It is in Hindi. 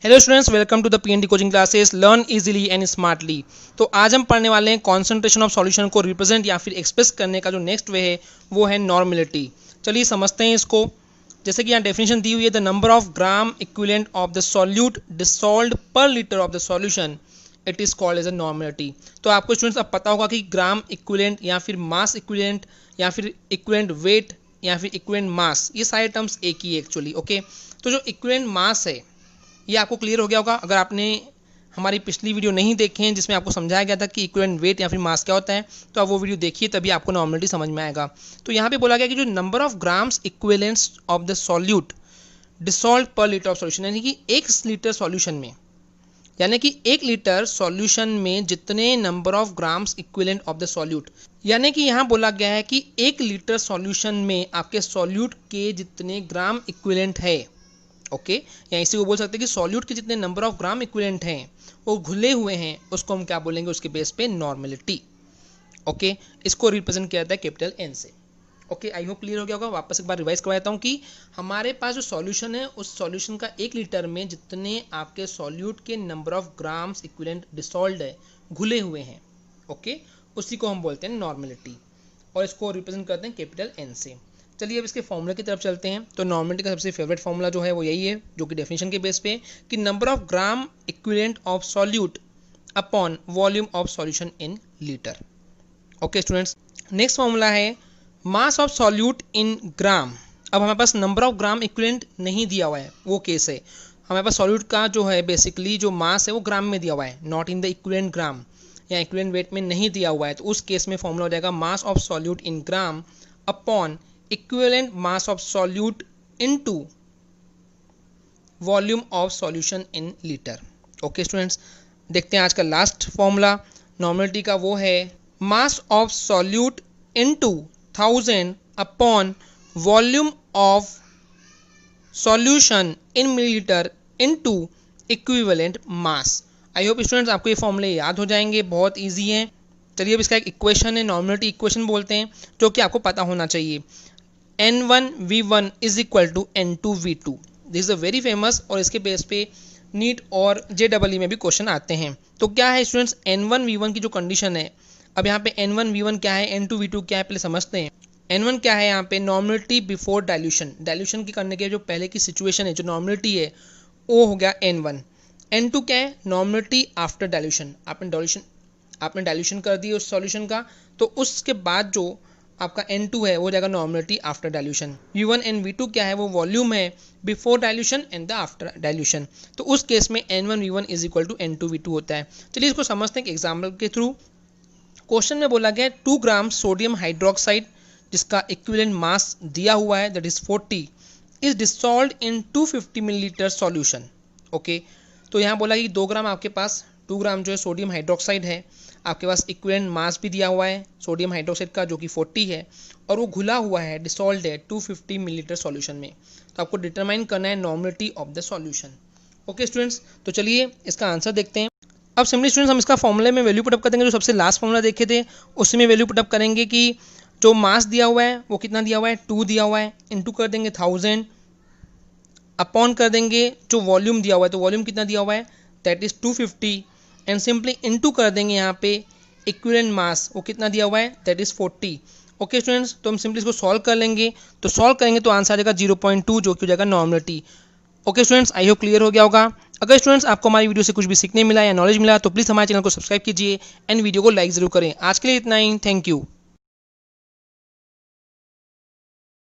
Hello students, welcome to the PND coaching classes learn easily and smartly. तो आज हम पढ़ने वाले हैं कॉन्सेंट्रेशन ऑफ सॉल्यूशन को रिप्रेजेंट या फिर एक्सप्रेस करने का जो नेक्स्ट वे है वो है नॉर्मेलिटी। चलिए समझते हैं इसको। जैसे कि यहाँ डेफिनेशन दी हुई है, the number of gram equivalent of the solute dissolved per litre of the solution it is called as a normality. तो आपको स्टूडेंट्स अब पता होगा कि ग्राम इक्विवेलेंट या फिर मास इक्विवेलेंट या फिर इक्विवेलेंट वेट या फिर इक्विवेलेंट मास, ये सारे टर्म्स एक ही है एक्चुअली। ओके, तो जो इक्विवेलेंट मास है ये आपको क्लियर हो गया होगा अगर आपने हमारी पिछली वीडियो नहीं देखे हैं जिसमें आपको समझाया गया था कि इक्विवेलेंट वेट या फिर मास क्या होता है, तो आप वो वीडियो देखिए, तभी आपको नॉर्मेलिटी समझ में आएगा। तो यहाँ पे बोला गया कि जो number of grams equivalents of the solute dissolved per litre of solution, यानी कि 1 लीटर सॉल्यूशन में, यानी कि 1 लीटर सॉल्यूशन में जितने number of grams equivalent of the solute, यानी कि यहाँ बोला गया है कि 1 लीटर सॉल्यूशन में आपके सॉल्यूट के जितने ग्राम इक्विवेलेंट है। ओके, या इसी को बोल सकते हैं कि सॉल्यूट के जितने नंबर ऑफ ग्राम इक्विवेलेंट हैं वो घुले हुए हैं, उसको हम क्या बोलेंगे, उसके बेस पे नॉर्मेलिटी। ओके, इसको रिप्रेजेंट किया जाता है कैपिटल एन से। ओके, आई होप क्लियर हो गया होगा। वापस एक बार रिवाइज करवा देता हूँ कि हमारे पास जो सॉल्यूशन है उस सॉल्यूशन का 1 लीटर में जितने आपके सॉल्यूट के number of grams equivalent dissolved है, घुले हुए हैं, ओके, उसी को हम बोलते हैं नॉर्मेलिटी, और इसको रिप्रेजेंट करते हैं कैपिटल एन से। चलिए अब इसके फॉर्मूला की तरफ चलते हैं। तो नॉर्मेलिटी का सबसे फेवरेट फॉर्मूला जो है वो यही है, जो कि डेफिनेशन के बेस पे, कि number of gram equivalent of solute upon volume of solution in litre. Okay students, next formula है मास ऑफ सॉल्यूट इन ग्राम। अब हमारे पास नंबर ऑफ ग्राम इक्विवेलेंट नहीं दिया हुआ है, वो केस है। हमारे पास सॉल्यूट का जो है बेसिकली जो मास है वो ग्राम में दिया हुआ है, नॉट इन द इक्विवेलेंट ग्राम, या इक्विवेलेंट वेट में नहीं दिया हुआ है। तो उस केस में फॉर्मूला हो जाएगा mass of solute in gram upon equivalent mass of solute into volume of solution in litre. Okay students, देखते हैं आज का लास्ट फॉर्मूला नॉर्मेलिटी का, वो है mass of solute into 1000 upon volume of solution in millilitre into equivalent mass. I hope students आपको ये फॉर्मूले याद हो जाएंगे, बहुत ईजी है। चलिए अब इसका एक इक्वेशन है, नॉर्मेलिटी इक्वेशन बोलते हैं, जो कि आपको पता होना चाहिए। N1V1 is equal to N2V2, this is a very famous, और इसके बेस पे नीट और JEE में भी क्वेश्चन आते हैं। तो क्या है स्टूडेंट्स, N1V1 की जो कंडीशन है, अब यहाँ पे N1V1 क्या है, N2V2 क्या है, पहले समझते हैं। N1 क्या है, यहाँ पे नॉर्मेलिटी बिफोर डाइल्यूशन, डाइल्यूशन की करने के जो पहले की सिचुएशन है, जो नॉर्मेलिटी है वो हो गया N1। N2 क्या है, नॉर्मेलिटी आफ्टर डाइल्यूशन, आपने डाइल्यूशन कर दी उस सॉल्यूशन का, तो उसके बाद जो आपका N2 है वो हो जाएगा normality after dilution. V1 and V2 क्या है, वो वॉल्यूम है before dilution and the after dilution. तो उस केस में N1V1 is equal to N2V2 होता है। चलिए इसको समझते हैं एक एग्जाम्पल के थ्रू। क्वेश्चन में बोला गया है 2 ग्राम सोडियम हाइड्रोक्साइड, जिसका इक्विवेलेंट मास दिया हुआ है that is 40, is dissolved in 250 millilitre solution. Okay, तो यहाँ बोला कि 2 ग्राम आपके पास, 2 ग्राम जो है सोडियम हाइड्रोक्साइड है, आपके पास इक्विवेलेंट मास भी दिया हुआ है सोडियम हाइड्रोक्साइड का जो कि 40 है, और वो घुला हुआ है, डिसॉल्व्ड है 250 मिलीलीटर सॉल्यूशन में। तो आपको डिटरमाइन करना है normality of the solution. Okay students, तो चलिए इसका आंसर देखते हैं। अब सिंपली स्टूडेंट्स हम इसका फॉर्मूले में वैल्यू पुटअप कर देंगे, जो सबसे लास्ट फॉर्मूला देखे थे उसी में वैल्यू पुटअप करेंगे कि जो मास दिया हुआ है वो कितना दिया हुआ है, 2 दिया हुआ है, इंटू कर देंगे 1000, अपॉन कर देंगे जो वॉल्यूम दिया हुआ है, तो वॉल्यूम कितना दिया हुआ है that is 250, and simply into कर देंगे यहाँ पे इक्विवेलेंट मास, वो कितना दिया हुआ है दैट इज 40। ओके स्टूडेंट्स, तो हम सिंपली इसको सॉल्व कर लेंगे, तो सॉल्व करेंगे तो आंसर आ जाएगा 0.2, जो कि हो जाएगा normality. Okay students, I hope clear हो गया होगा। अगर स्टूडेंट्स आपको हमारी वीडियो से कुछ भी सीखने मिला या नॉलेज मिला तो प्लीज़ हमारे चैनल को सब्सक्राइब कीजिए एंड वीडियो को लाइक जरूर करें। आज के लिए इतना ही, थैंक यू।